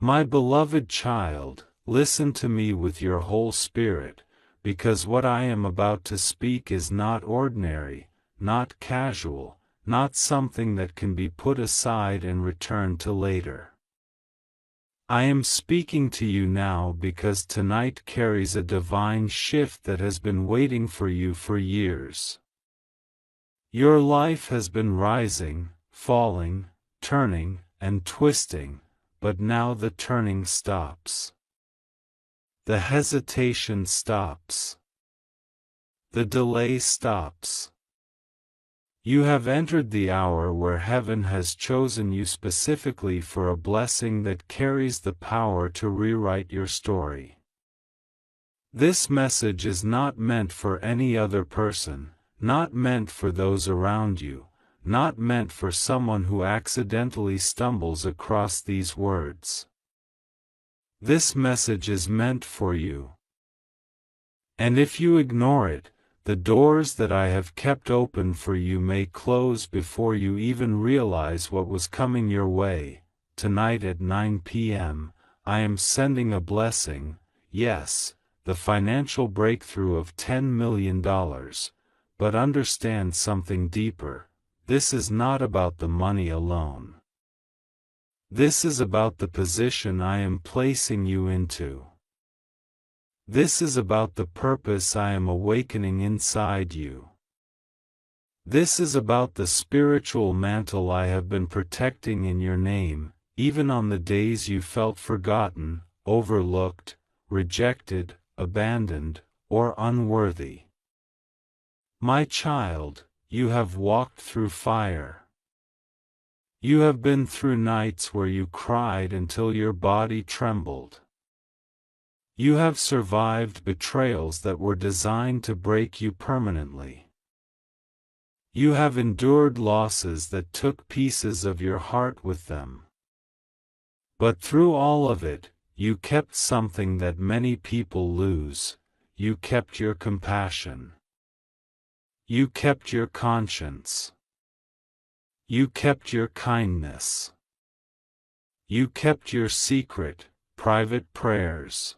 My beloved child, listen to me with your whole spirit, because what I am about to speak is not ordinary, not casual, not something that can be put aside and returned to later. I am speaking to you now because tonight carries a divine shift that has been waiting for you for years. Your life has been rising, falling, turning, and twisting, but now the turning stops. The hesitation stops. The delay stops. You have entered the hour where heaven has chosen you specifically for a blessing that carries the power to rewrite your story. This message is not meant for any other person, not meant for those around you, not meant for someone who accidentally stumbles across these words. This message is meant for you. And if you ignore it, the doors that I have kept open for you may close before you even realize what was coming your way. Tonight at 9 p.m., I am sending a blessing, yes, the financial breakthrough of $10 million. But understand something deeper. This is not about the money alone. This is about the position I am placing you into. This is about the purpose I am awakening inside you. This is about the spiritual mantle I have been protecting in your name, even on the days you felt forgotten, overlooked, rejected, abandoned, or unworthy. My child, you have walked through fire. You have been through nights where you cried until your body trembled. You have survived betrayals that were designed to break you permanently. You have endured losses that took pieces of your heart with them. But through all of it, you kept something that many people lose. You kept your compassion. You kept your conscience. You kept your kindness. You kept your secret, private prayers.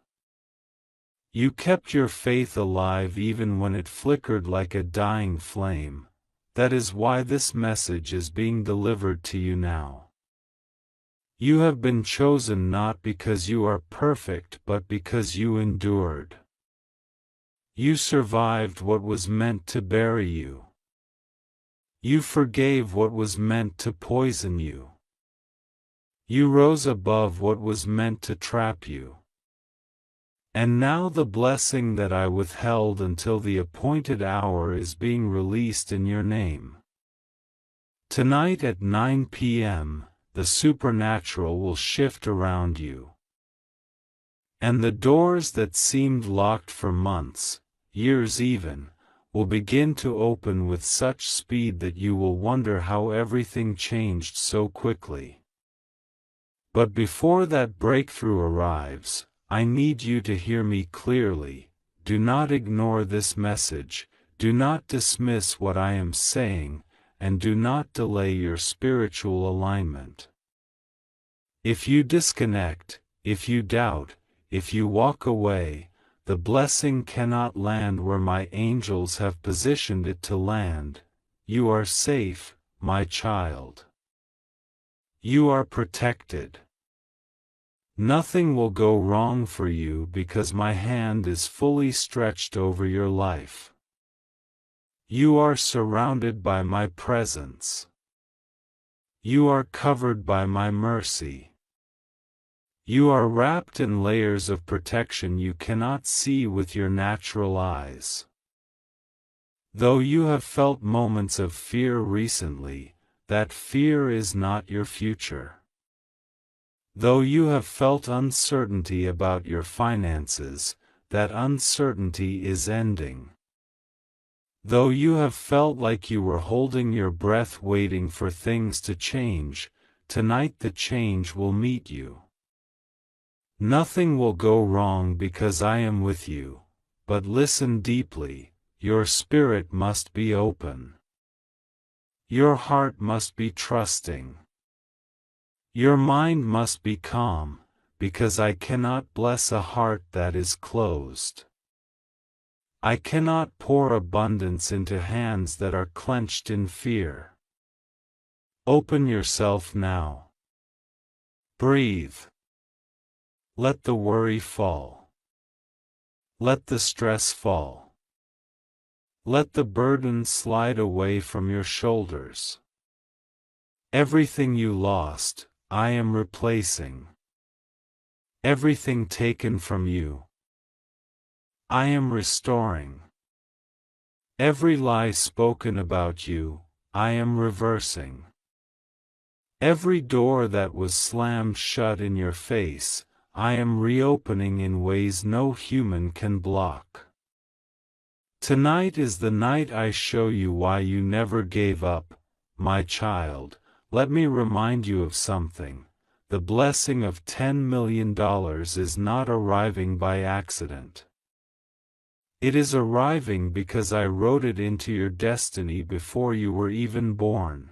You kept your faith alive even when it flickered like a dying flame. That is why this message is being delivered to you now. You have been chosen not because you are perfect but because you endured. You survived what was meant to bury you. You forgave what was meant to poison you. You rose above what was meant to trap you. And now the blessing that I withheld until the appointed hour is being released in your name. Tonight at 9 p.m., the supernatural will shift around you. And the doors that seemed locked for months, years even, will begin to open with such speed that you will wonder how everything changed so quickly. But before that breakthrough arrives, I need you to hear me clearly. Do not ignore this message, do not dismiss what I am saying, and do not delay your spiritual alignment. If you disconnect, if you doubt, if you walk away, the blessing cannot land where my angels have positioned it to land. You are safe, my child. You are protected. Nothing will go wrong for you because my hand is fully stretched over your life. You are surrounded by my presence. You are covered by my mercy. You are wrapped in layers of protection you cannot see with your natural eyes. Though you have felt moments of fear recently, that fear is not your future. Though you have felt uncertainty about your finances, that uncertainty is ending. Though you have felt like you were holding your breath waiting for things to change, tonight the change will meet you. Nothing will go wrong because I am with you, but listen deeply, your spirit must be open. Your heart must be trusting. Your mind must be calm, because I cannot bless a heart that is closed. I cannot pour abundance into hands that are clenched in fear. Open yourself now. Breathe. Let the worry fall. Let the stress fall. Let the burden slide away from your shoulders. Everything you lost, I am replacing. Everything taken from you, I am restoring. Every lie spoken about you, I am reversing. Every door that was slammed shut in your face, I am reopening in ways no human can block. Tonight is the night I show you why you never gave up, my child. Let me remind you of something. The blessing of $10 million is not arriving by accident. It is arriving because I wrote it into your destiny before you were even born.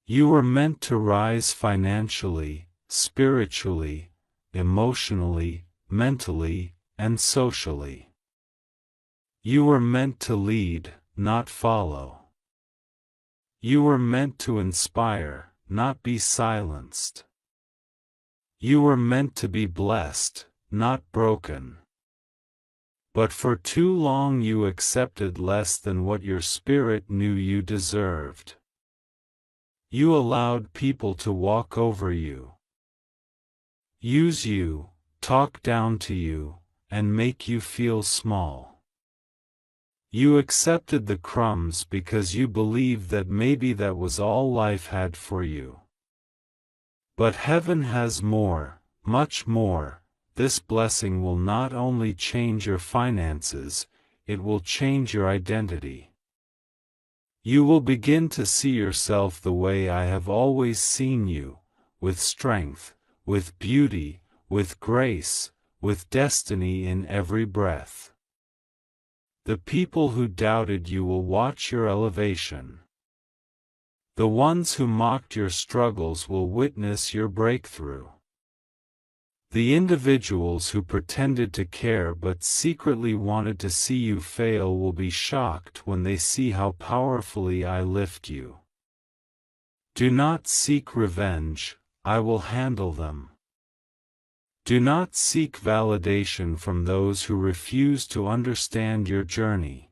You were meant to rise financially, spiritually, emotionally, mentally, and socially. You were meant to lead, not follow. You were meant to inspire, not be silenced. You were meant to be blessed, not broken. But for too long you accepted less than what your spirit knew you deserved. You allowed people to walk over you, use you, talk down to you, and make you feel small. You accepted the crumbs because you believed that maybe that was all life had for you. But heaven has more, much more. This blessing will not only change your finances, it will change your identity. You will begin to see yourself the way I have always seen you, with strength, with beauty, with grace, with destiny in every breath. The people who doubted you will watch your elevation. The ones who mocked your struggles will witness your breakthrough. The individuals who pretended to care but secretly wanted to see you fail will be shocked when they see how powerfully I lift you. Do not seek revenge, I will handle them. Do not seek validation from those who refuse to understand your journey.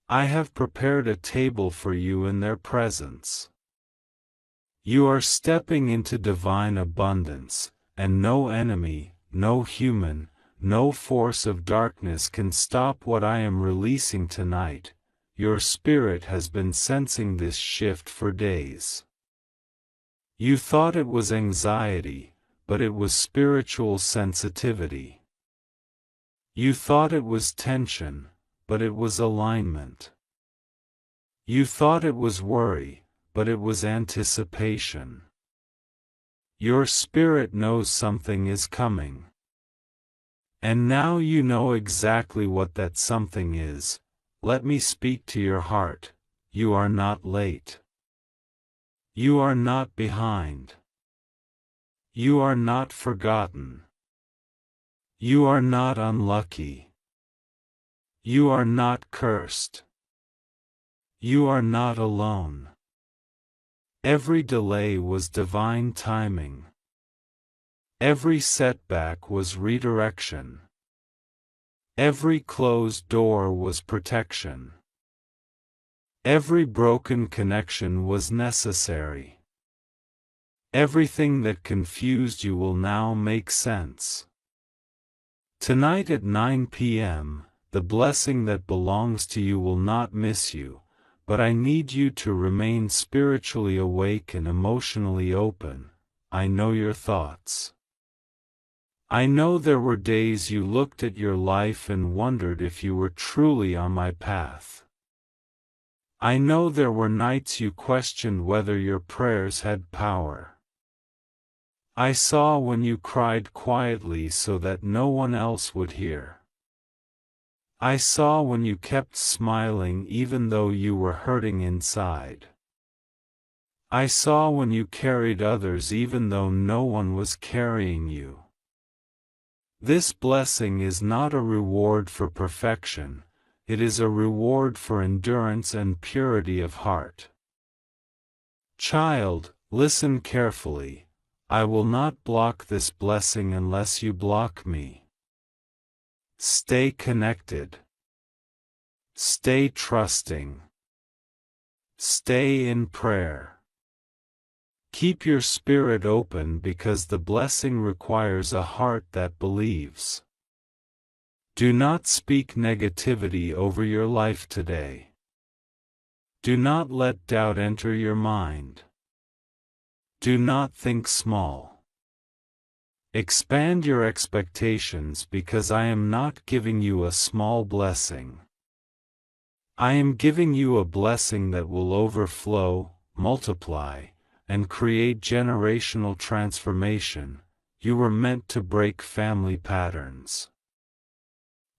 I have prepared a table for you in their presence. You are stepping into divine abundance, and no enemy, no human, no force of darkness can stop what I am releasing tonight. Your spirit has been sensing this shift for days. You thought it was anxiety, but it was spiritual sensitivity. You thought it was tension, but it was alignment. You thought it was worry, but it was anticipation. Your spirit knows something is coming. And now you know exactly what that something is. Let me speak to your heart. You are not late. You are not behind. You are not forgotten. You are not unlucky. You are not cursed. You are not alone. Every delay was divine timing. Every setback was redirection. Every closed door was protection. Every broken connection was necessary. Everything that confused you will now make sense. Tonight at 9 p.m., the blessing that belongs to you will not miss you, but I need you to remain spiritually awake and emotionally open. I know your thoughts. I know there were days you looked at your life and wondered if you were truly on my path. I know there were nights you questioned whether your prayers had power. I saw when you cried quietly so that no one else would hear. I saw when you kept smiling even though you were hurting inside. I saw when you carried others even though no one was carrying you. This blessing is not a reward for perfection, it is a reward for endurance and purity of heart. Child, listen carefully. I will not block this blessing unless you block me. Stay connected. Stay trusting. Stay in prayer. Keep your spirit open because the blessing requires a heart that believes. Do not speak negativity over your life today. Do not let doubt enter your mind. Do not think small. Expand your expectations because I am not giving you a small blessing. I am giving you a blessing that will overflow, multiply, and create generational transformation. You were meant to break family patterns.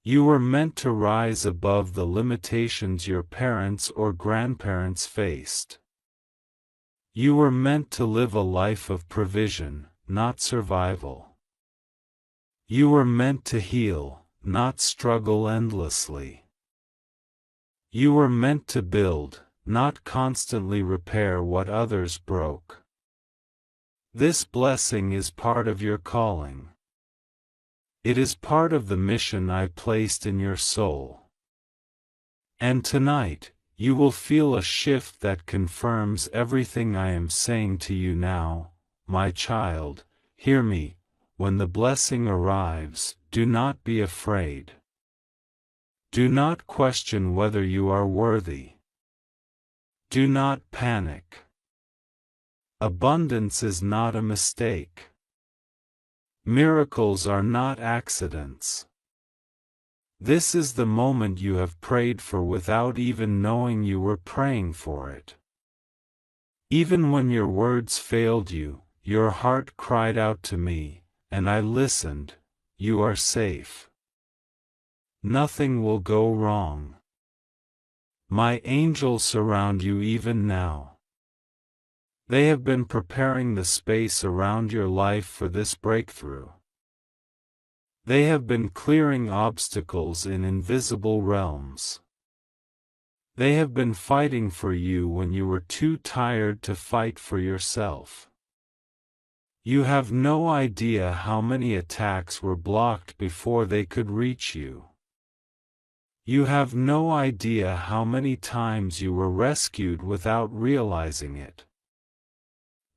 You were meant to rise above the limitations your parents or grandparents faced. You were meant to live a life of provision, not survival. You were meant to heal, not struggle endlessly. You were meant to build, not constantly repair what others broke. This blessing is part of your calling. It is part of the mission I placed in your soul. And tonight, you will feel a shift that confirms everything I am saying to you now. My child, hear me. When the blessing arrives, do not be afraid. Do not question whether you are worthy. Do not panic. Abundance is not a mistake. Miracles are not accidents. This is the moment you have prayed for without even knowing you were praying for it. Even when your words failed you, your heart cried out to me, and I listened. You are safe. Nothing will go wrong. My angels surround you even now. They have been preparing the space around your life for this breakthrough. They have been clearing obstacles in invisible realms. They have been fighting for you when you were too tired to fight for yourself. You have no idea how many attacks were blocked before they could reach you. You have no idea how many times you were rescued without realizing it.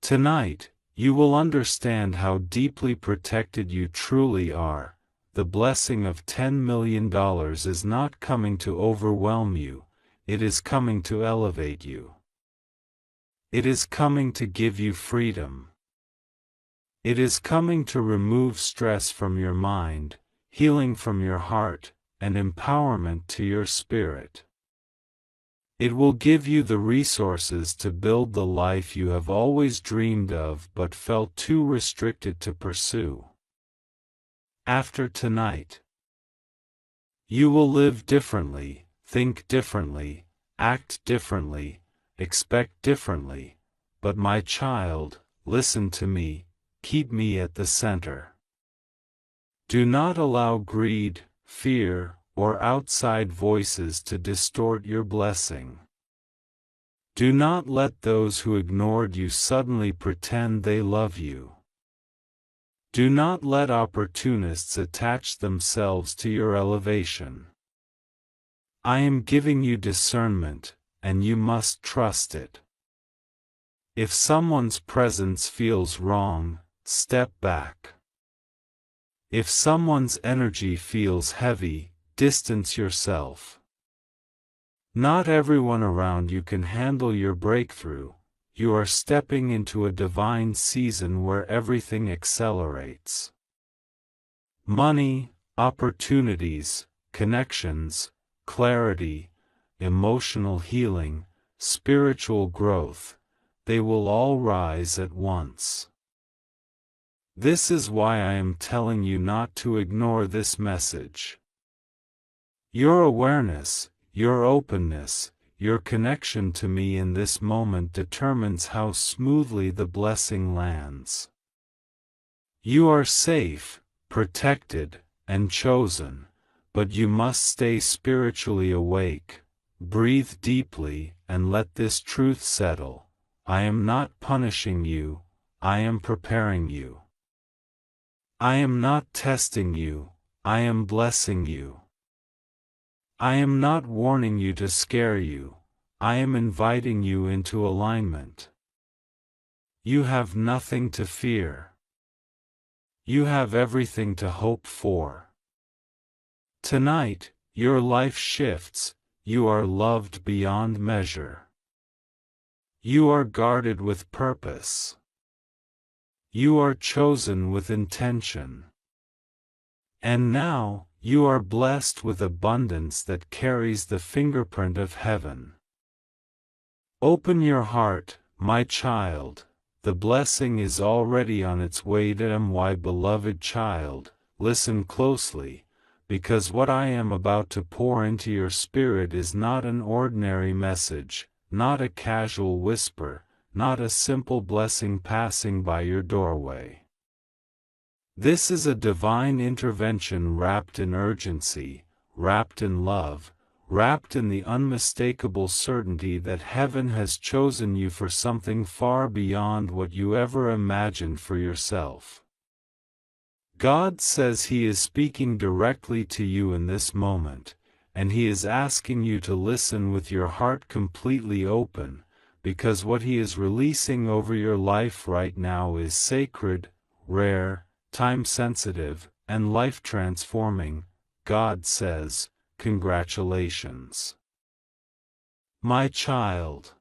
Tonight, you will understand how deeply protected you truly are. The blessing of $10 million is not coming to overwhelm you, it is coming to elevate you. It is coming to give you freedom. It is coming to remove stress from your mind, healing from your heart, and empowerment to your spirit. It will give you the resources to build the life you have always dreamed of but felt too restricted to pursue. After tonight, you will live differently, think differently, act differently, expect differently, but my child, listen to me, keep me at the center. Do not allow greed, fear, or outside voices to distort your blessing. Do not let those who ignored you suddenly pretend they love you. Do not let opportunists attach themselves to your elevation. I am giving you discernment, and you must trust it. If someone's presence feels wrong, step back. If someone's energy feels heavy, distance yourself. Not everyone around you can handle your breakthrough. You are stepping into a divine season where everything accelerates. Money, opportunities, connections, clarity, emotional healing, spiritual growth, they will all rise at once. This is why I am telling you not to ignore this message. Your awareness, your openness, your connection to me in this moment determines how smoothly the blessing lands. You are safe, protected, and chosen, but you must stay spiritually awake. Breathe deeply and let this truth settle. I am not punishing you, I am preparing you. I am not testing you, I am blessing you. I am not warning you to scare you, I am inviting you into alignment. You have nothing to fear. You have everything to hope for. Tonight, your life shifts, you are loved beyond measure. You are guarded with purpose. You are chosen with intention. And now, you are blessed with abundance that carries the fingerprint of heaven. Open your heart, my child, the blessing is already on its way to my beloved child. Listen closely, because what I am about to pour into your spirit is not an ordinary message, not a casual whisper, not a simple blessing passing by your doorway. This is a divine intervention wrapped in urgency, wrapped in love, wrapped in the unmistakable certainty that heaven has chosen you for something far beyond what you ever imagined for yourself. God says He is speaking directly to you in this moment, and He is asking you to listen with your heart completely open, because what He is releasing over your life right now is sacred, rare, time-sensitive, and life-transforming. God says, congratulations, my child.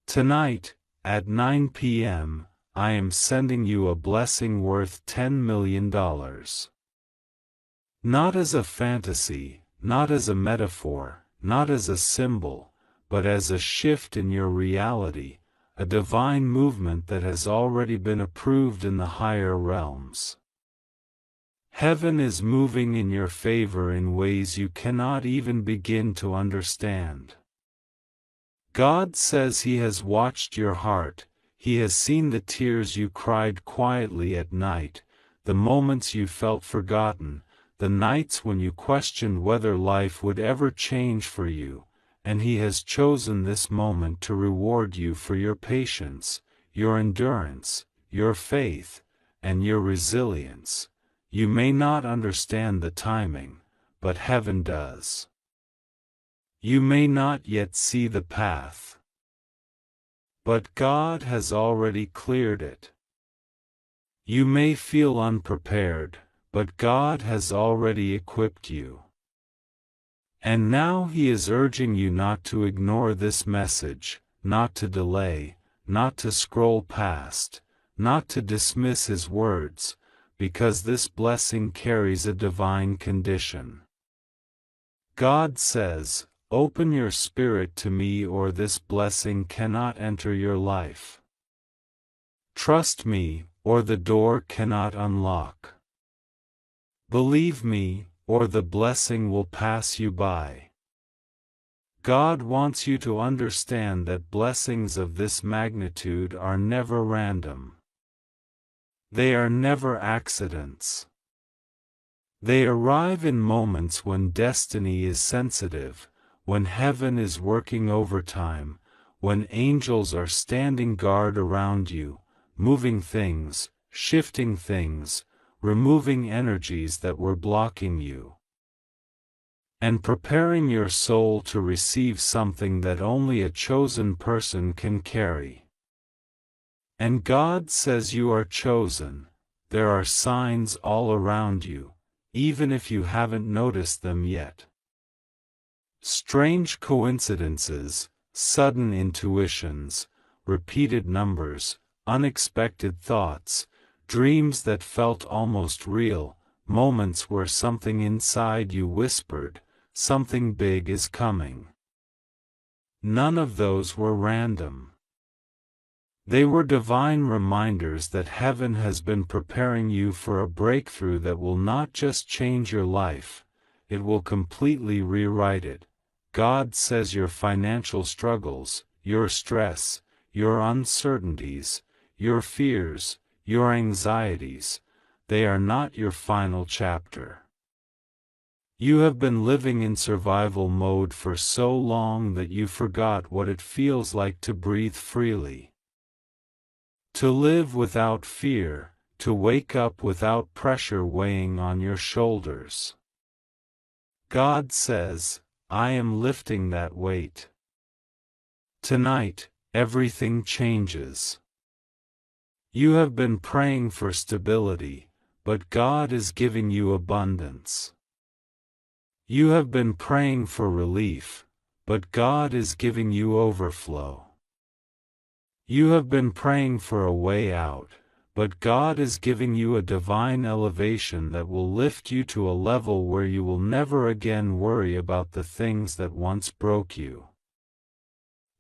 Tonight, at 9 p.m., I am sending you a blessing worth $10 million. Not as a fantasy, not as a metaphor, not as a symbol, but as a shift in your reality, a divine movement that has already been approved in the higher realms. Heaven is moving in your favor in ways you cannot even begin to understand. God says He has watched your heart, He has seen the tears you cried quietly at night, the moments you felt forgotten, the nights when you questioned whether life would ever change for you, and He has chosen this moment to reward you for your patience, your endurance, your faith, and your resilience. You may not understand the timing, but heaven does. You may not yet see the path, but God has already cleared it. You may feel unprepared, but God has already equipped you. And now He is urging you not to ignore this message, not to delay, not to scroll past, not to dismiss His words, because this blessing carries a divine condition. God says, open your spirit to me or this blessing cannot enter your life. Trust me, or the door cannot unlock. Believe me, or the blessing will pass you by. God wants you to understand that blessings of this magnitude are never random. They are never accidents. They arrive in moments when destiny is sensitive, when heaven is working overtime, when angels are standing guard around you, moving things, shifting things, removing energies that were blocking you, and preparing your soul to receive something that only a chosen person can carry. And God says you are chosen. There are signs all around you, even if you haven't noticed them yet. Strange coincidences, sudden intuitions, repeated numbers, unexpected thoughts, dreams that felt almost real, moments where something inside you whispered, something big is coming. None of those were random. They were divine reminders that heaven has been preparing you for a breakthrough that will not just change your life, it will completely rewrite it. God says your financial struggles, your stress, your uncertainties, your fears, your anxieties, they are not your final chapter. You have been living in survival mode for so long that you forgot what it feels like to breathe freely. To live without fear, to wake up without pressure weighing on your shoulders. God says, I am lifting that weight. Tonight, everything changes. You have been praying for stability, but God is giving you abundance. You have been praying for relief, but God is giving you overflow. You have been praying for a way out, but God is giving you a divine elevation that will lift you to a level where you will never again worry about the things that once broke you.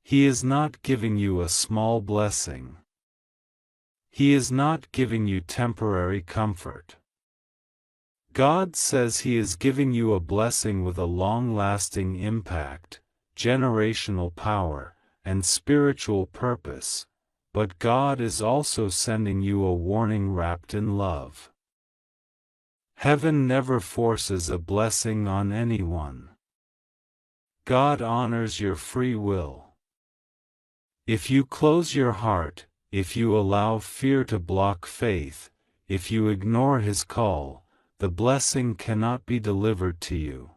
He is not giving you a small blessing. He is not giving you temporary comfort. God says He is giving you a blessing with a long-lasting impact, generational power, and spiritual purpose, but God is also sending you a warning wrapped in love. Heaven never forces a blessing on anyone. God honors your free will. If you close your heart, if you allow fear to block faith, if you ignore His call, the blessing cannot be delivered to you.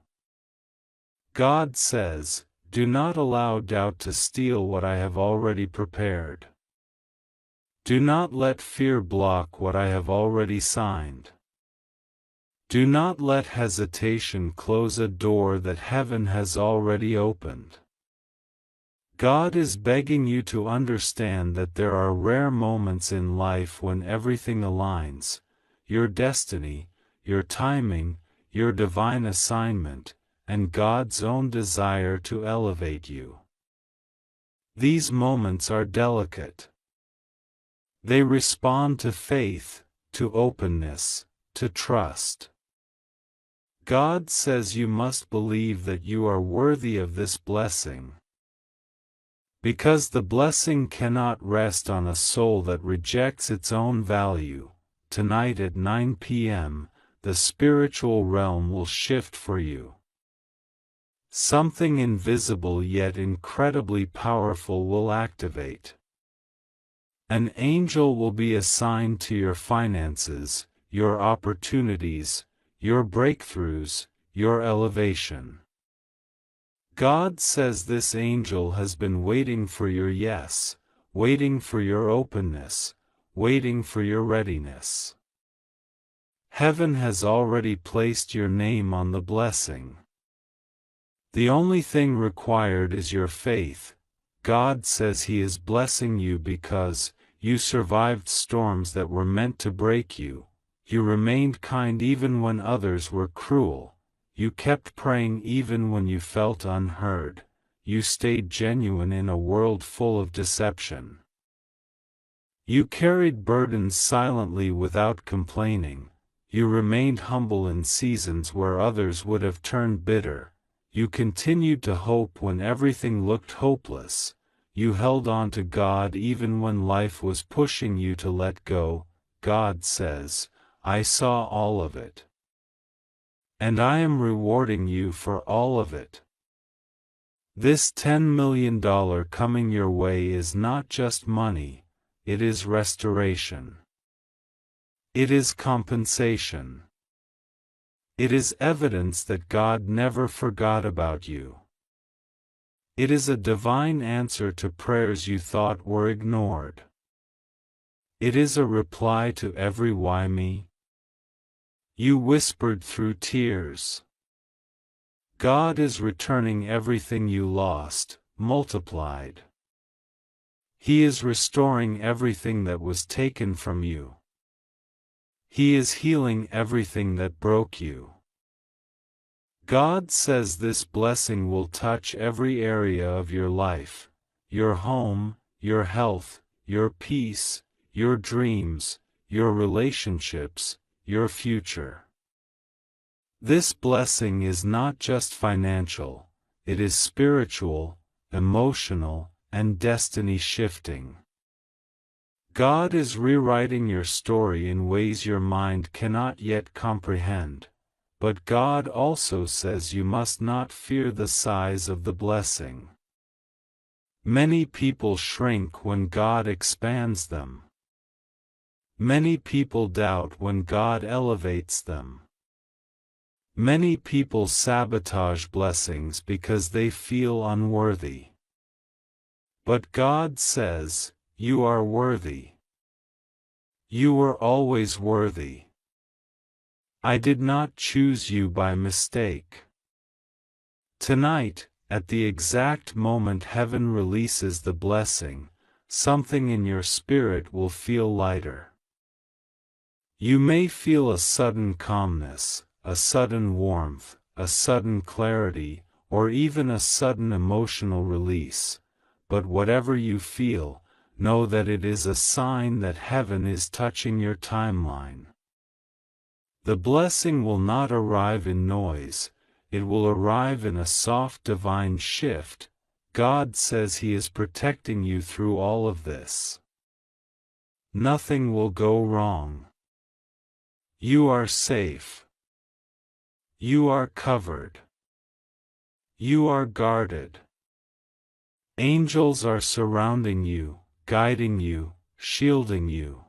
God says, do not allow doubt to steal what I have already prepared. Do not let fear block what I have already signed. Do not let hesitation close a door that heaven has already opened. God is begging you to understand that there are rare moments in life when everything aligns, your destiny, your timing, your divine assignment, and God's own desire to elevate you. These moments are delicate. They respond to faith, to openness, to trust. God says you must believe that you are worthy of this blessing. Because the blessing cannot rest on a soul that rejects its own value, tonight at 9 p.m., the spiritual realm will shift for you. Something invisible yet incredibly powerful will activate. An angel will be assigned to your finances, your opportunities, your breakthroughs, your elevation. God says this angel has been waiting for your yes, waiting for your openness, waiting for your readiness. Heaven has already placed your name on the blessing. The only thing required is your faith. God says He is blessing you because you survived storms that were meant to break you. You remained kind even when others were cruel. You kept praying even when you felt unheard. You stayed genuine in a world full of deception. You carried burdens silently without complaining. You remained humble in seasons where others would have turned bitter. You continued to hope when everything looked hopeless. You held on to God even when life was pushing you to let go. God says, I saw all of it. And I am rewarding you for all of it. This $10 million coming your way is not just money, it is restoration. It is compensation. It is evidence that God never forgot about you. It is a divine answer to prayers you thought were ignored. It is a reply to every why me you whispered through tears. God is returning everything you lost, multiplied. He is restoring everything that was taken from you. He is healing everything that broke you. God says this blessing will touch every area of your life, your home, your health, your peace, your dreams, your relationships, your future. This blessing is not just financial, it is spiritual, emotional, and destiny-shifting. God is rewriting your story in ways your mind cannot yet comprehend, but God also says you must not fear the size of the blessing. Many people shrink when God expands them. Many people doubt when God elevates them. Many people sabotage blessings because they feel unworthy. But God says, you are worthy. You were always worthy. I did not choose you by mistake. Tonight, at the exact moment heaven releases the blessing, something in your spirit will feel lighter. You may feel a sudden calmness, a sudden warmth, a sudden clarity, or even a sudden emotional release, but whatever you feel, know that it is a sign that heaven is touching your timeline. The blessing will not arrive in noise, it will arrive in a soft divine shift. God says He is protecting you through all of this. Nothing will go wrong. You are safe. You are covered. You are guarded. Angels are surrounding you, guiding you, shielding you.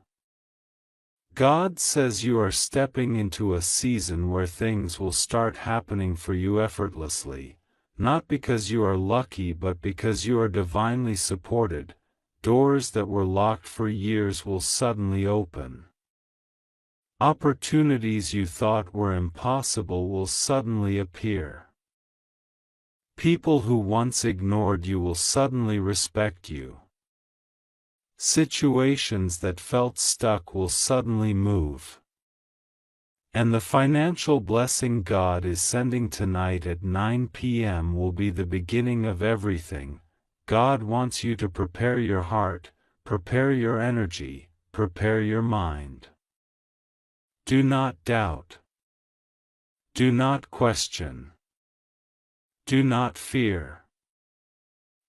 God says you are stepping into a season where things will start happening for you effortlessly, not because you are lucky but because you are divinely supported. Doors that were locked for years will suddenly open. Opportunities you thought were impossible will suddenly appear. People who once ignored you will suddenly respect you. Situations that felt stuck will suddenly move. And the financial blessing God is sending tonight at 9 p.m. will be the beginning of everything. God wants you to prepare your heart, prepare your energy, prepare your mind. Do not doubt. Do not question. Do not fear.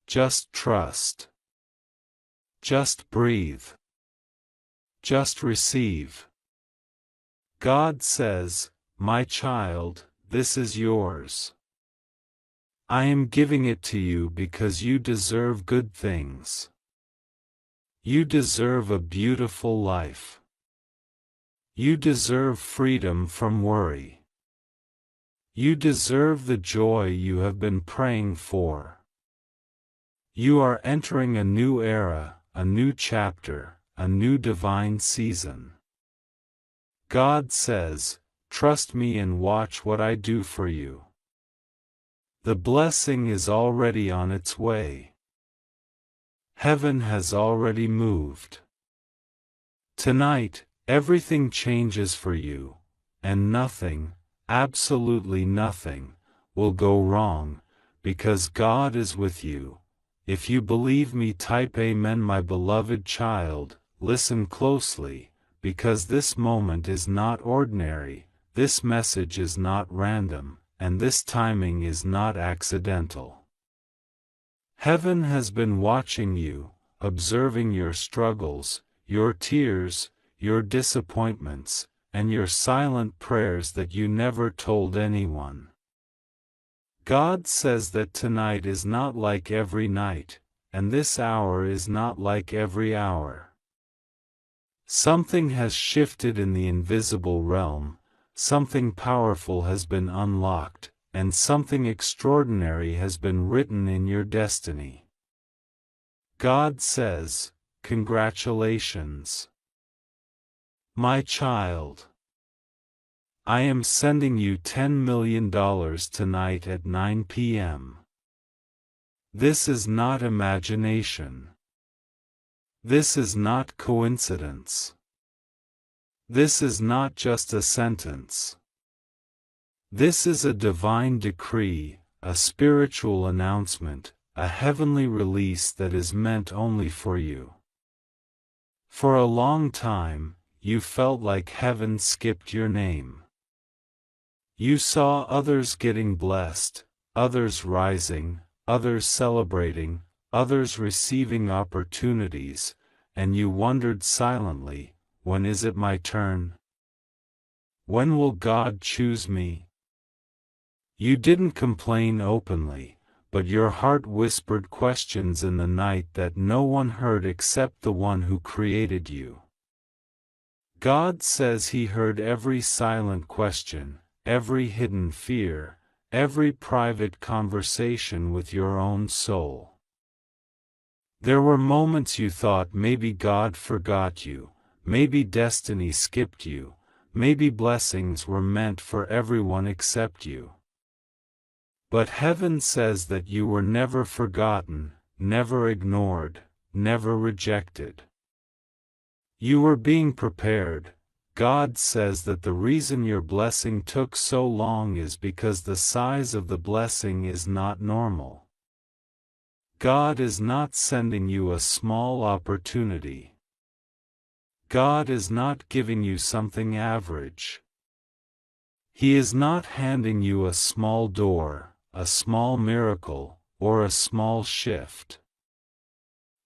Just trust. Just breathe. Just receive. God says, my child, this is yours. I am giving it to you because you deserve good things. You deserve a beautiful life. You deserve freedom from worry. You deserve the joy you have been praying for. You are entering a new era, a new chapter, a new divine season. God says, trust me and watch what I do for you. The blessing is already on its way. Heaven has already moved. Tonight, everything changes for you, and nothing, absolutely nothing, will go wrong, because God is with you. If you believe me, type Amen, my beloved child. Listen closely, because this moment is not ordinary, this message is not random, and this timing is not accidental. Heaven has been watching you, observing your struggles, your tears, your disappointments, and your silent prayers that you never told anyone. God says that tonight is not like every night, and this hour is not like every hour. Something has shifted in the invisible realm, something powerful has been unlocked, and something extraordinary has been written in your destiny. God says, congratulations. My child. I am sending you $10 million tonight at 9 p.m. This is not imagination. This is not coincidence. This is not just a sentence. This is a divine decree, a spiritual announcement, a heavenly release that is meant only for you. For a long time, you felt like heaven skipped your name. You saw others getting blessed, others rising, others celebrating, others receiving opportunities, and you wondered silently, when is it my turn? When will God choose me? You didn't complain openly, but your heart whispered questions in the night that no one heard except the one who created you. God says He heard every silent question, every hidden fear, every private conversation with your own soul. There were moments you thought maybe God forgot you, maybe destiny skipped you, maybe blessings were meant for everyone except you. But heaven says that you were never forgotten, never ignored, never rejected. You were being prepared. God says that the reason your blessing took so long is because the size of the blessing is not normal. God is not sending you a small opportunity. God is not giving you something average. He is not handing you a small door, a small miracle, or a small shift.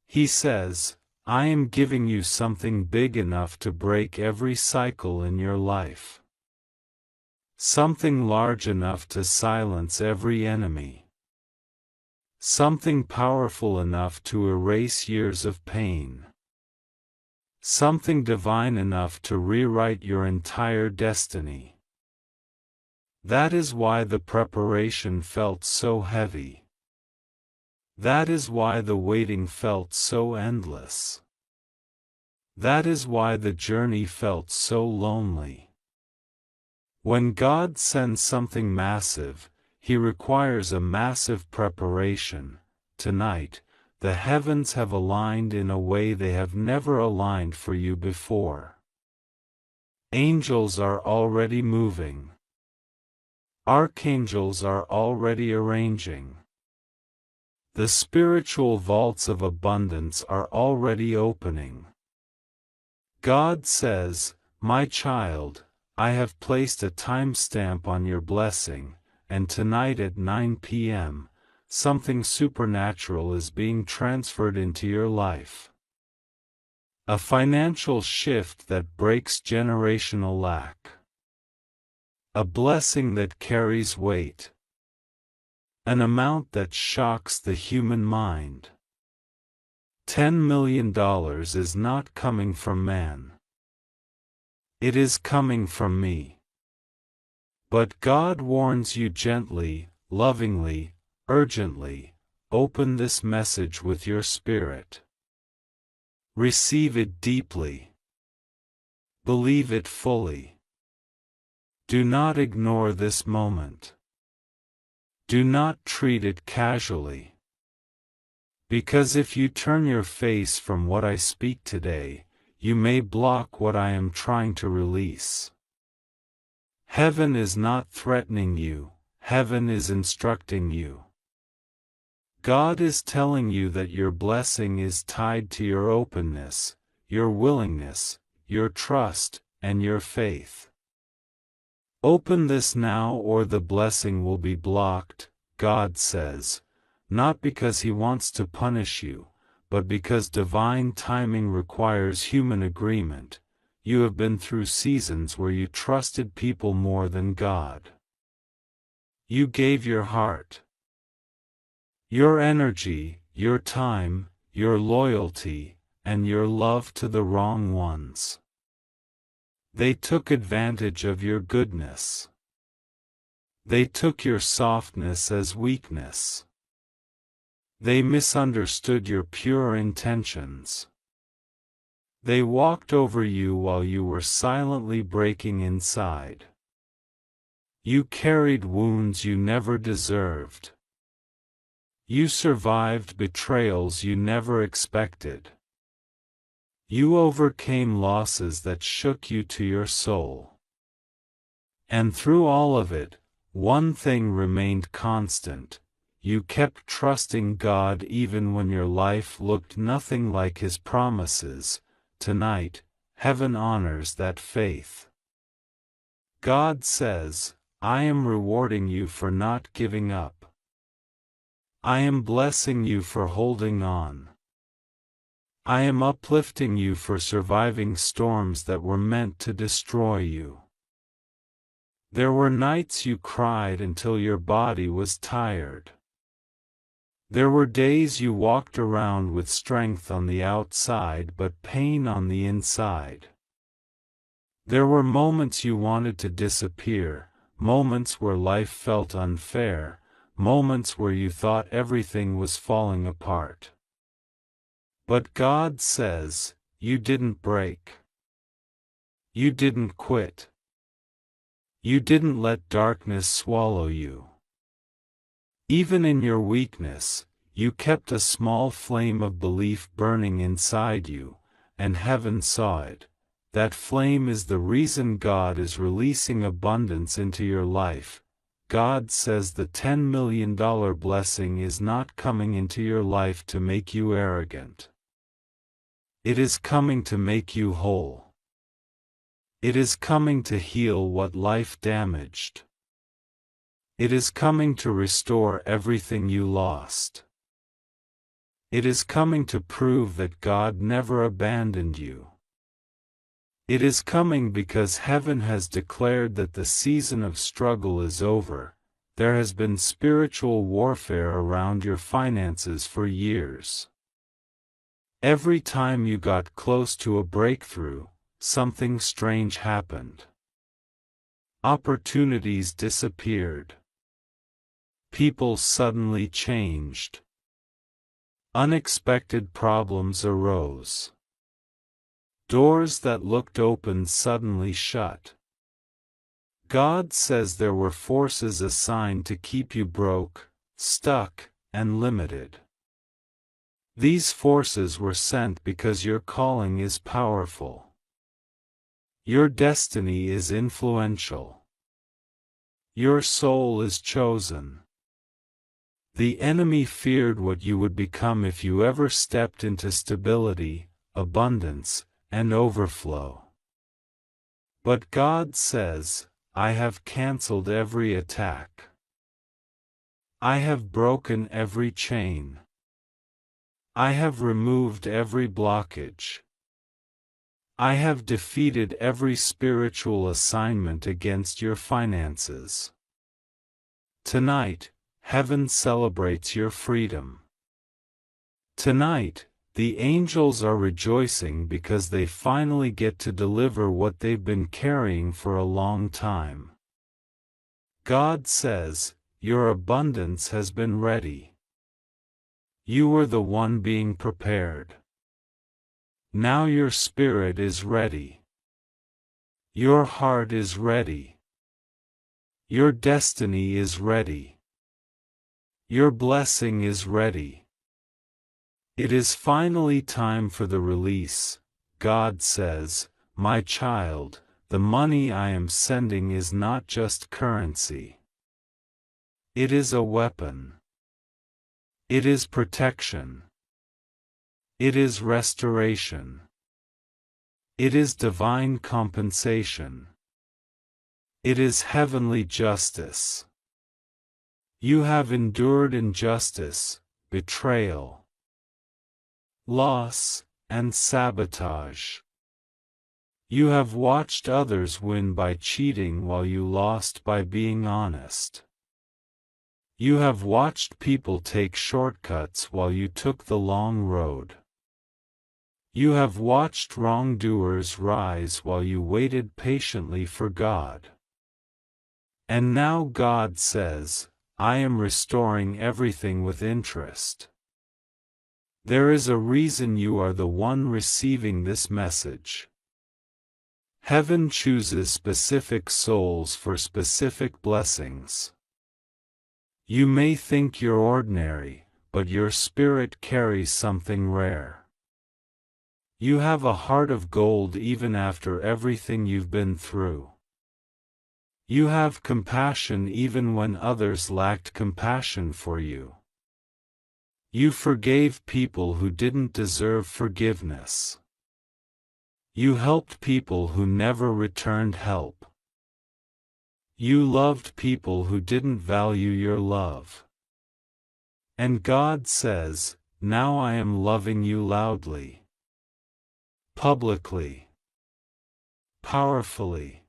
He says, I am giving you something big enough to break every cycle in your life. Something large enough to silence every enemy. Something powerful enough to erase years of pain. Something divine enough to rewrite your entire destiny. That is why the preparation felt so heavy. That is why the waiting felt so endless. That is why the journey felt so lonely. When God sends something massive, He requires a massive preparation. Tonight, the heavens have aligned in a way they have never aligned for you before. Angels are already moving. Archangels are already arranging. The spiritual vaults of abundance are already opening. God says, my child, I have placed a timestamp on your blessing, and tonight at 9 p.m., something supernatural is being transferred into your life. A financial shift that breaks generational lack. A blessing that carries weight. An amount that shocks the human mind. $10 million is not coming from man. It is coming from me. But God warns you gently, lovingly, urgently, open this message with your spirit. Receive it deeply. Believe it fully. Do not ignore this moment. Do not treat it casually. Because if you turn your face from what I speak today, you may block what I am trying to release. Heaven is not threatening you, heaven is instructing you. God is telling you that your blessing is tied to your openness, your willingness, your trust, and your faith. Open this now or the blessing will be blocked, God says, not because He wants to punish you, but because divine timing requires human agreement. You have been through seasons where you trusted people more than God. You gave your heart, your energy, your time, your loyalty, and your love to the wrong ones. They took advantage of your goodness. They took your softness as weakness. They misunderstood your pure intentions. They walked over you while you were silently breaking inside. You carried wounds you never deserved. You survived betrayals you never expected. You overcame losses that shook you to your soul. And through all of it, one thing remained constant. You kept trusting God even when your life looked nothing like His promises. Tonight, heaven honors that faith. God says, I am rewarding you for not giving up. I am blessing you for holding on. I am uplifting you for surviving storms that were meant to destroy you. There were nights you cried until your body was tired. There were days you walked around with strength on the outside but pain on the inside. There were moments you wanted to disappear, moments where life felt unfair, moments where you thought everything was falling apart. But God says, you didn't break. You didn't quit. You didn't let darkness swallow you. Even in your weakness, you kept a small flame of belief burning inside you, and heaven saw it. That flame is the reason God is releasing abundance into your life. God says the $10 million blessing is not coming into your life to make you arrogant. It is coming to make you whole. It is coming to heal what life damaged. It is coming to restore everything you lost. It is coming to prove that God never abandoned you. It is coming because heaven has declared that the season of struggle is over. There has been spiritual warfare around your finances for years. Every time you got close to a breakthrough, something strange happened. Opportunities disappeared. People suddenly changed. Unexpected problems arose. Doors that looked open suddenly shut. God says there were forces assigned to keep you broke, stuck, and limited. These forces were sent because your calling is powerful. Your destiny is influential. Your soul is chosen. The enemy feared what you would become if you ever stepped into stability, abundance, and overflow. But God says, I have canceled every attack. I have broken every chain. I have removed every blockage. I have defeated every spiritual assignment against your finances. Tonight, heaven celebrates your freedom. Tonight, the angels are rejoicing because they finally get to deliver what they've been carrying for a long time. God says, your abundance has been ready. You were the one being prepared. Now your spirit is ready. Your heart is ready. Your destiny is ready. Your blessing is ready. It is finally time for the release. God says, my child, the money I am sending is not just currency. It is a weapon. It is protection. It is restoration. It is divine compensation. It is heavenly justice. You have endured injustice, betrayal, loss, and sabotage. You have watched others win by cheating while you lost by being honest. You have watched people take shortcuts while you took the long road. You have watched wrongdoers rise while you waited patiently for God. And now God says, I am restoring everything with interest. There is a reason you are the one receiving this message. Heaven chooses specific souls for specific blessings. You may think you're ordinary, but your spirit carries something rare. You have a heart of gold even after everything you've been through. You have compassion even when others lacked compassion for you. You forgave people who didn't deserve forgiveness. You helped people who never returned help. You loved people who didn't value your love. And God says, now I am loving you loudly, publicly, powerfully,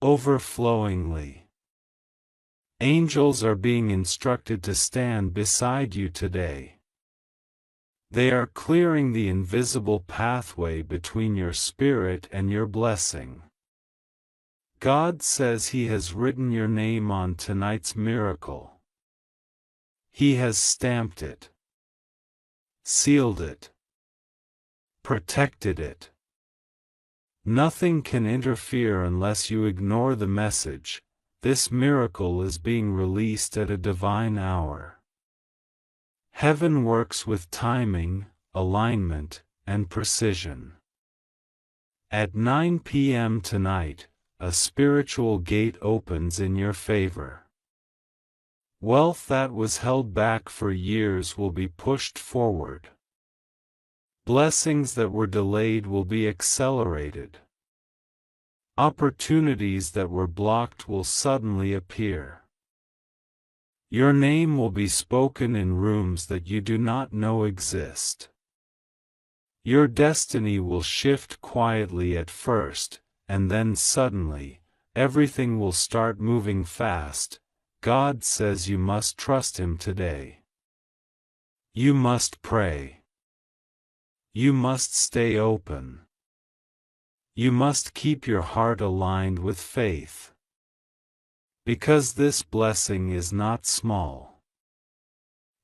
overflowingly. Angels are being instructed to stand beside you today. They are clearing the invisible pathway between your spirit and your blessing. God says He has written your name on tonight's miracle. He has stamped it, sealed it, protected it. Nothing can interfere unless you ignore the message. This miracle is being released at a divine hour. Heaven works with timing, alignment, and precision. At 9 p.m. tonight, a spiritual gate opens in your favor. Wealth that was held back for years will be pushed forward. Blessings that were delayed will be accelerated. Opportunities that were blocked will suddenly appear. Your name will be spoken in rooms that you do not know exist. Your destiny will shift quietly at first, and then suddenly, everything will start moving fast. God says you must trust Him today. You must pray. You must stay open. You must keep your heart aligned with faith. Because this blessing is not small.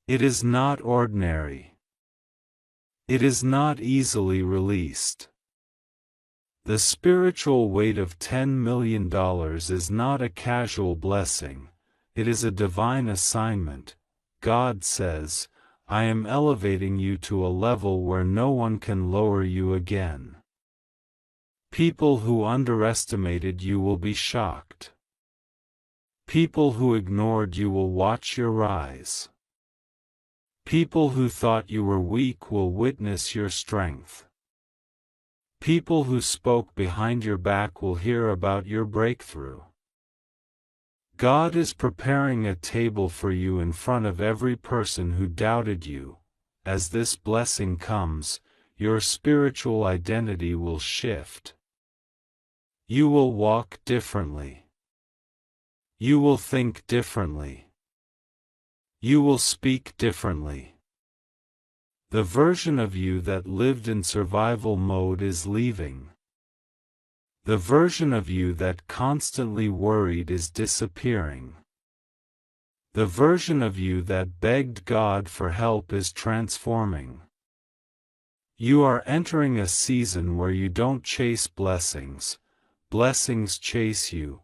It is not ordinary. It is not easily released. The spiritual weight of $10 million is not a casual blessing, it is a divine assignment. God says, I am elevating you to a level where no one can lower you again. People who underestimated you will be shocked. People who ignored you will watch your rise. People who thought you were weak will witness your strength. People who spoke behind your back will hear about your breakthrough. God is preparing a table for you in front of every person who doubted you. As this blessing comes, your spiritual identity will shift. You will walk differently. You will think differently. You will speak differently. The version of you that lived in survival mode is leaving. The version of you that constantly worried is disappearing. The version of you that begged God for help is transforming. You are entering a season where you don't chase blessings, blessings chase you.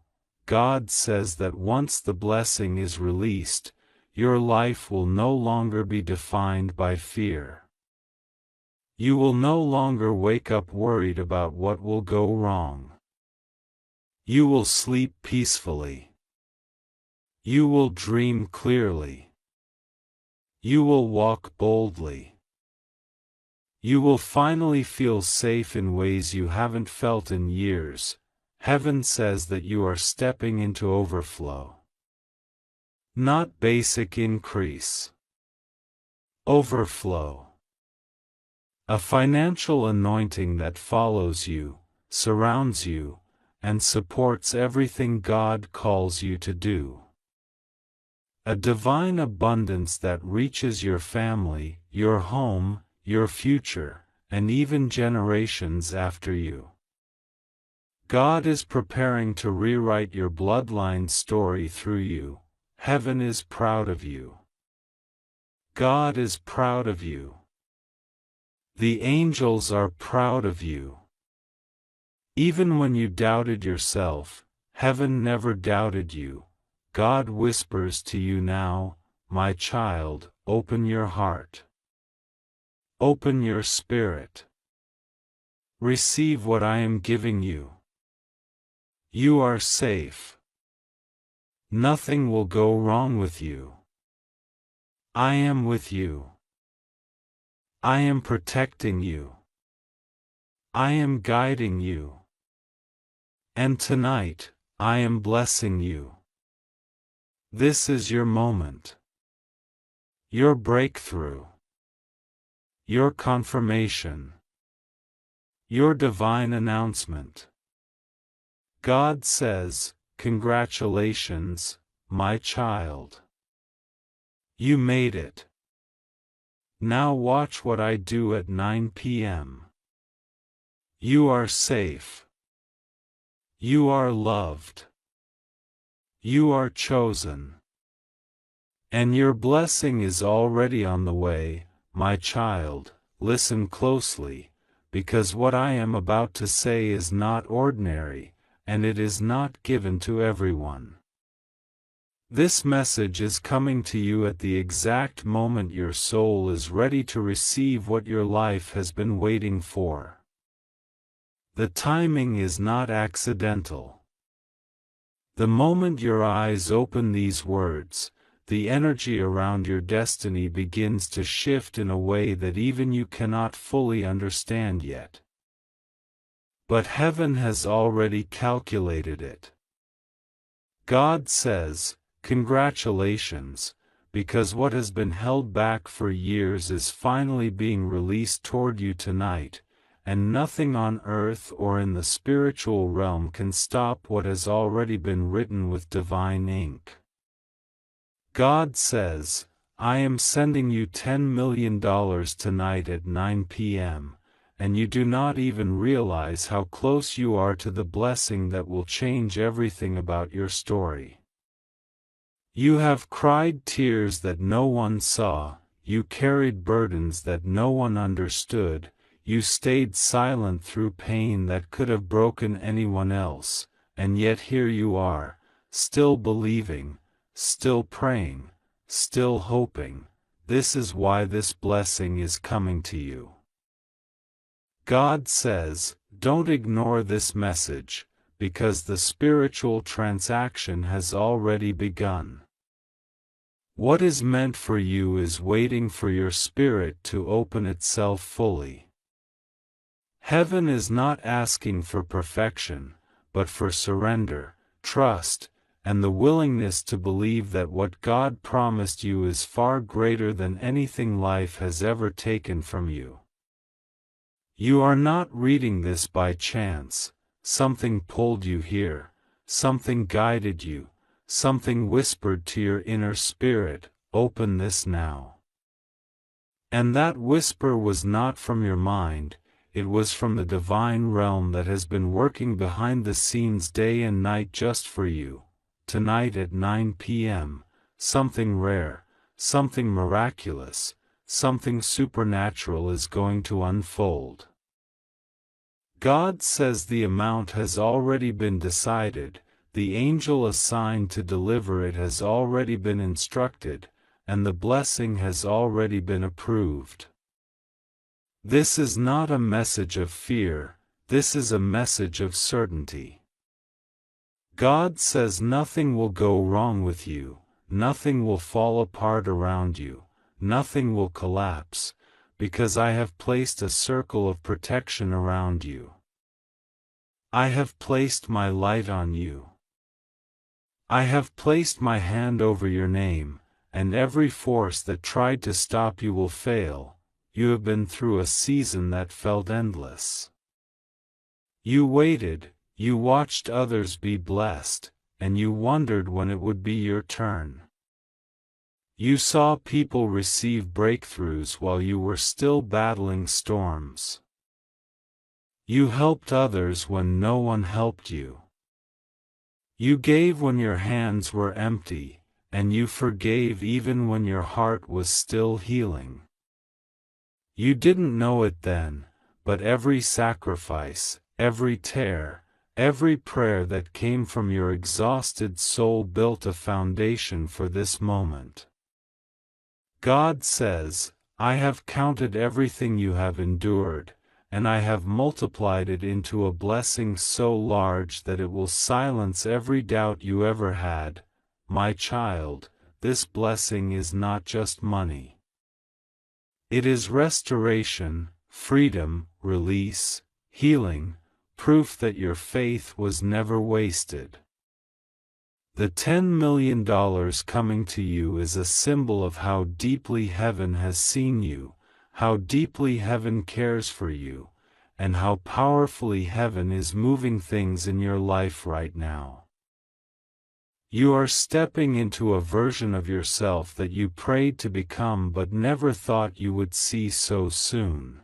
God says that once the blessing is released, your life will no longer be defined by fear. You will no longer wake up worried about what will go wrong. You will sleep peacefully. You will dream clearly. You will walk boldly. You will finally feel safe in ways you haven't felt in years. Heaven says that you are stepping into overflow. Not basic increase. Overflow. A financial anointing that follows you, surrounds you, and supports everything God calls you to do. A divine abundance that reaches your family, your home, your future, and even generations after you. God is preparing to rewrite your bloodline story through you. Heaven is proud of you. God is proud of you. The angels are proud of you. Even when you doubted yourself, heaven never doubted you. God whispers to you now, my child, open your heart. Open your spirit. Receive what I am giving you. You are safe. Nothing will go wrong with you. I am with you. I am protecting you. I am guiding you. And tonight, I am blessing you. This is your moment. your breakthrough, your confirmation, your divine announcement. God says, "Congratulations, my child. You made it. Now watch what I do at 9 p.m. You are safe. You are loved. You are chosen. And your blessing is already on the way, my child. Listen closely, because what I am about to say is not ordinary, and it is not given to everyone. This message is coming to you at the exact moment your soul is ready to receive what your life has been waiting for. The timing is not accidental. The moment your eyes open these words, the energy around your destiny begins to shift in a way that even you cannot fully understand yet. But heaven has already calculated it. God says, "Congratulations, because what has been held back for years is finally being released toward you tonight, and nothing on earth or in the spiritual realm can stop what has already been written with divine ink." God says, "I am sending you $10 million tonight at 9 p.m., and you do not even realize how close you are to the blessing that will change everything about your story. You have cried tears that no one saw, you carried burdens that no one understood, you stayed silent through pain that could have broken anyone else, and yet here you are, still believing, still praying, still hoping. This is why this blessing is coming to you." God says, don't ignore this message, because the spiritual transaction has already begun. What is meant for you is waiting for your spirit to open itself fully. Heaven is not asking for perfection, but for surrender, trust, and the willingness to believe that what God promised you is far greater than anything life has ever taken from you. You are not reading this by chance. Something pulled you here, something guided you, something whispered to your inner spirit, "Open this now." And that whisper was not from your mind, it was from the divine realm that has been working behind the scenes day and night just for you. Tonight at 9 p.m., something rare, something miraculous, something supernatural is going to unfold. God says the amount has already been decided, the angel assigned to deliver it has already been instructed, and the blessing has already been approved. This is not a message of fear, this is a message of certainty. God says nothing will go wrong with you, nothing will fall apart around you, nothing will collapse, because I have placed a circle of protection around you. I have placed my light on you. I have placed my hand over your name, and every force that tried to stop you will fail. You have been through a season that felt endless. You waited, you watched others be blessed, and you wondered when it would be your turn. You saw people receive breakthroughs while you were still battling storms. You helped others when no one helped you. You gave when your hands were empty, and you forgave even when your heart was still healing. You didn't know it then, but every sacrifice, every tear, every prayer that came from your exhausted soul built a foundation for this moment. God says, I have counted everything you have endured, and I have multiplied it into a blessing so large that it will silence every doubt you ever had. My child, this blessing is not just money. It is restoration, freedom, release, healing, proof that your faith was never wasted. The $10 million coming to you is a symbol of how deeply heaven has seen you, how deeply heaven cares for you, and how powerfully heaven is moving things in your life right now. You are stepping into a version of yourself that you prayed to become but never thought you would see so soon.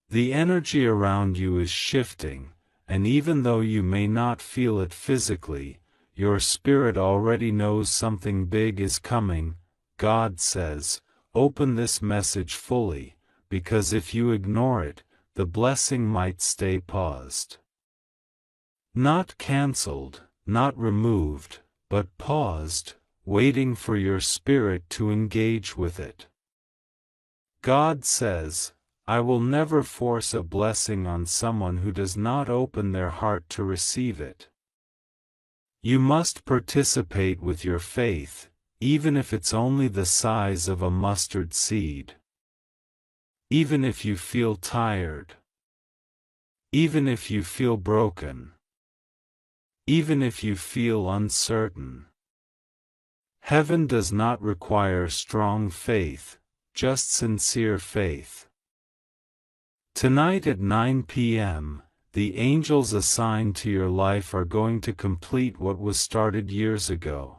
The energy around you is shifting, and even though you may not feel it physically, your spirit already knows something big is coming. God says, open this message fully, because if you ignore it, the blessing might stay paused. Not canceled, not removed, but paused, waiting for your spirit to engage with it. God says, I will never force a blessing on someone who does not open their heart to receive it. You must participate with your faith, even if it's only the size of a mustard seed. Even if you feel tired. Even if you feel broken. Even if you feel uncertain. Heaven does not require strong faith, just sincere faith. Tonight at 9 p.m., the angels assigned to your life are going to complete what was started years ago.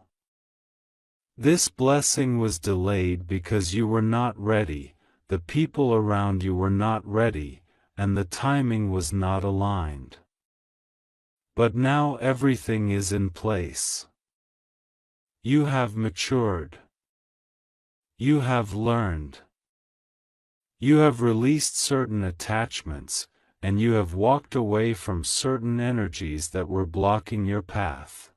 This blessing was delayed because you were not ready, the people around you were not ready, and the timing was not aligned. But now everything is in place. You have matured. You have learned. You have released certain attachments, and you have walked away from certain energies that were blocking your path.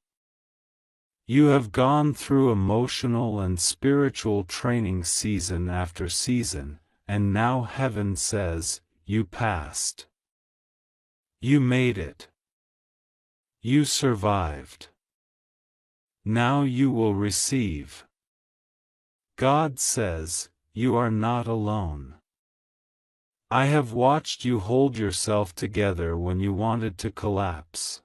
You have gone through emotional and spiritual training season after season, and now heaven says, you passed. You made it. You survived. Now you will receive. God says, you are not alone. I have watched you hold yourself together when you wanted to collapse.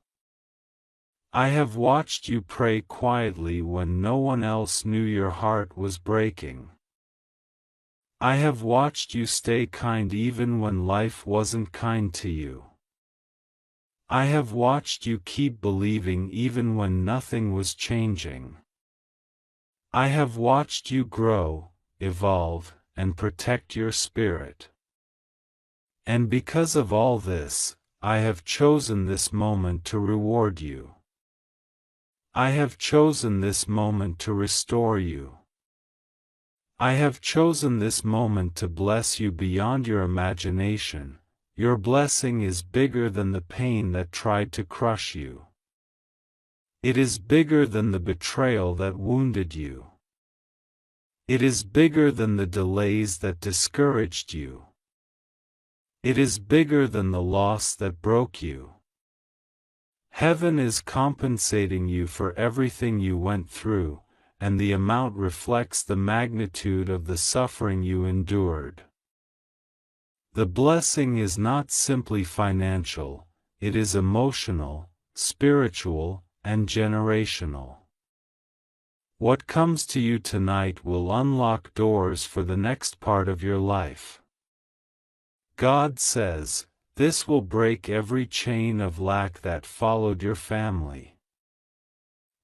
I have watched you pray quietly when no one else knew your heart was breaking. I have watched you stay kind even when life wasn't kind to you. I have watched you keep believing even when nothing was changing. I have watched you grow, evolve, and protect your spirit. And because of all this, I have chosen this moment to reward you. I have chosen this moment to restore you. I have chosen this moment to bless you beyond your imagination. Your blessing is bigger than the pain that tried to crush you. It is bigger than the betrayal that wounded you. It is bigger than the delays that discouraged you. It is bigger than the loss that broke you. Heaven is compensating you for everything you went through, and the amount reflects the magnitude of the suffering you endured. The blessing is not simply financial, it is emotional, spiritual, and generational. What comes to you tonight will unlock doors for the next part of your life. God says, this will break every chain of lack that followed your family.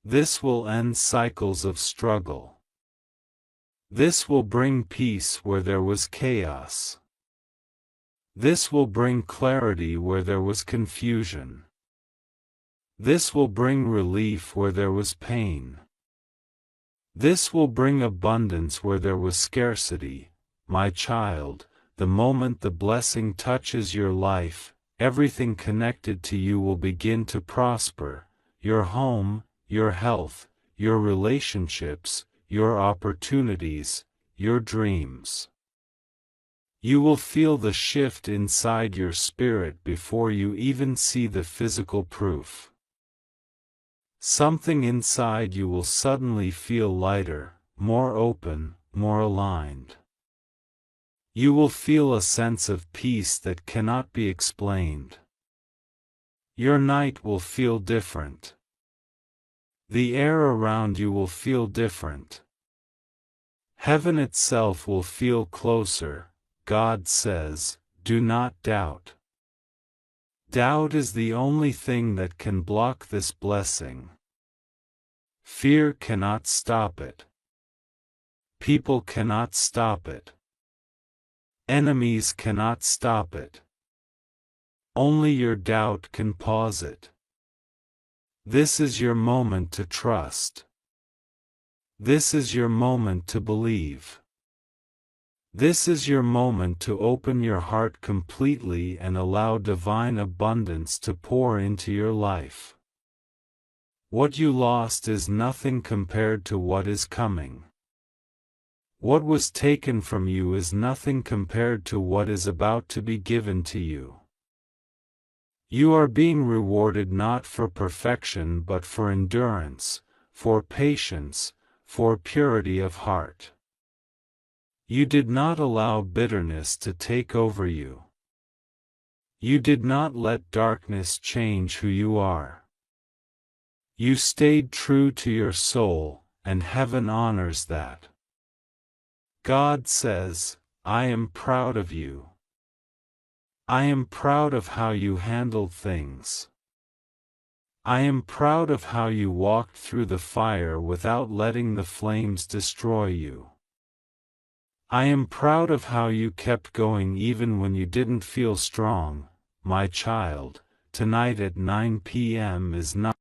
This will end cycles of struggle. This will bring peace where there was chaos. This will bring clarity where there was confusion. This will bring relief where there was pain. This will bring abundance where there was scarcity. My child, the moment the blessing touches your life, everything connected to you will begin to prosper. Your home, your health, your relationships, your opportunities, your dreams. You will feel the shift inside your spirit before you even see the physical proof. Something inside you will suddenly feel lighter, more open, more aligned. You will feel a sense of peace that cannot be explained. Your night will feel different. The air around you will feel different. Heaven itself will feel closer. God says, do not doubt. Doubt is the only thing that can block this blessing. Fear cannot stop it. People cannot stop it. Enemies cannot stop it. Only your doubt can pause it. This is your moment to trust. This is your moment to believe. This is your moment to open your heart completely and allow divine abundance to pour into your life. What you lost is nothing compared to what is coming. What was taken from you is nothing compared to what is about to be given to you. You are being rewarded not for perfection but for endurance, for patience, for purity of heart. You did not allow bitterness to take over you. You did not let darkness change who you are. You stayed true to your soul, and heaven honors that. God says, I am proud of you. I am proud of how you handled things. I am proud of how you walked through the fire without letting the flames destroy you. I am proud of how you kept going even when you didn't feel strong, my child. Tonight at 9 p.m. is not